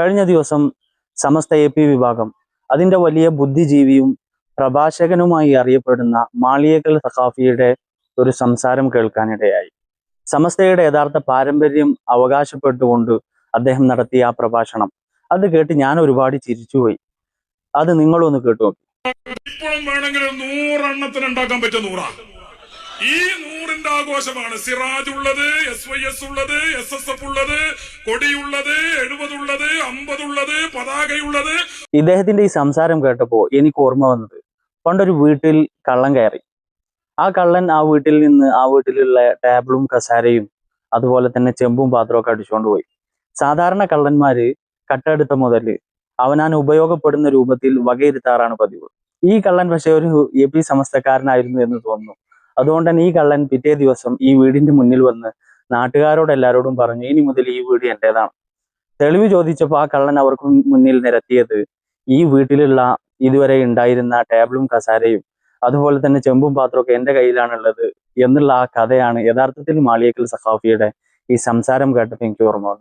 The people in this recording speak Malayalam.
കഴിഞ്ഞ ദിവസം സമസ്ത AP വിഭാഗം അതിൻ്റെ വലിയ ബുദ്ധിജീവിയും പ്രഭാഷകനുമായി അറിയപ്പെടുന്ന മാളിയേക്കൽ സഖാഫിയുടെ ഒരു സംസാരം കേൾക്കാനിടയായി. സമസ്തയുടെ യഥാർത്ഥ പാരമ്പര്യം അവകാശപ്പെട്ടുകൊണ്ട് അദ്ദേഹം നടത്തിയ ആ പ്രഭാഷണം അത് കേട്ട് ഞാൻ ഒരുപാട് ചിരിച്ചുപോയി. അത് നിങ്ങളൊന്ന് കേട്ടു നോക്കി. ഇപ്പോഴും വേണമെങ്കിൽ 100 എണ്ണത്തിന് ഉണ്ടാക്കാൻ പറ്റും 100. ഈ 100ന്റെ ആഘോഷമാണ്. സിറാജ് ഉള്ളത്, SYS ഉള്ളത്, SSF ഉള്ളത്, കൊടിയുള്ളത്, 70 ഉള്ളത്, 50 ഉള്ളത്, പതാകയുള്ളത്. ഇദ്ദേഹത്തിന്റെ ഈ സംസാരം കേട്ടപ്പോൾ എനിക്ക് ഓർമ്മ വന്നത്, പണ്ടൊരു വീട്ടിൽ കള്ളൻ കയറി. ആ കള്ളൻ ആ വീട്ടിൽ നിന്ന് ആ വീട്ടിലുള്ള ടേബിളും കസാരയും അതുപോലെ തന്നെ ചെമ്പും പാത്രമൊക്കെ അടിച്ചുകൊണ്ട് പോയി. സാധാരണ കള്ളന്മാര് കട്ടെടുത്ത മുതൽ അവനാൻ ഉപയോഗപ്പെടുന്ന രൂപത്തിൽ വകയിരുത്താറാണ് പതിവ്. ഈ കള്ളൻ പക്ഷെ ഒരു AP സമസ്തക്കാരനായിരുന്നു എന്ന് തോന്നുന്നു. അതുകൊണ്ട് തന്നെ ഈ കള്ളൻ പിറ്റേ ദിവസം ഈ വീടിന്റെ മുന്നിൽ വന്ന് നാട്ടുകാരോട് എല്ലാവരോടും പറഞ്ഞു, ഇനി മുതൽ ഈ വീട് എന്റേതാണ്. തെളിവ് ചോദിച്ചപ്പോൾ ആ കള്ളൻ അവർക്ക് മുന്നിൽ നിരത്തിയത് ഈ വീട്ടിലുള്ള ഇതുവരെ ഉണ്ടായിരുന്ന ടേബിളും കസാരയും അതുപോലെ തന്നെ ചെമ്പും പാത്രമൊക്കെ എന്റെ കയ്യിലാണുള്ളത് എന്നുള്ള ആ കഥയാണ് യഥാർത്ഥത്തിൽ മാളിയേക്കൽ സഖാഫിയുടെ ഈ സംസാരം കേട്ടപ്പോൾ എനിക്ക് ഓർമ്മ വന്നത്.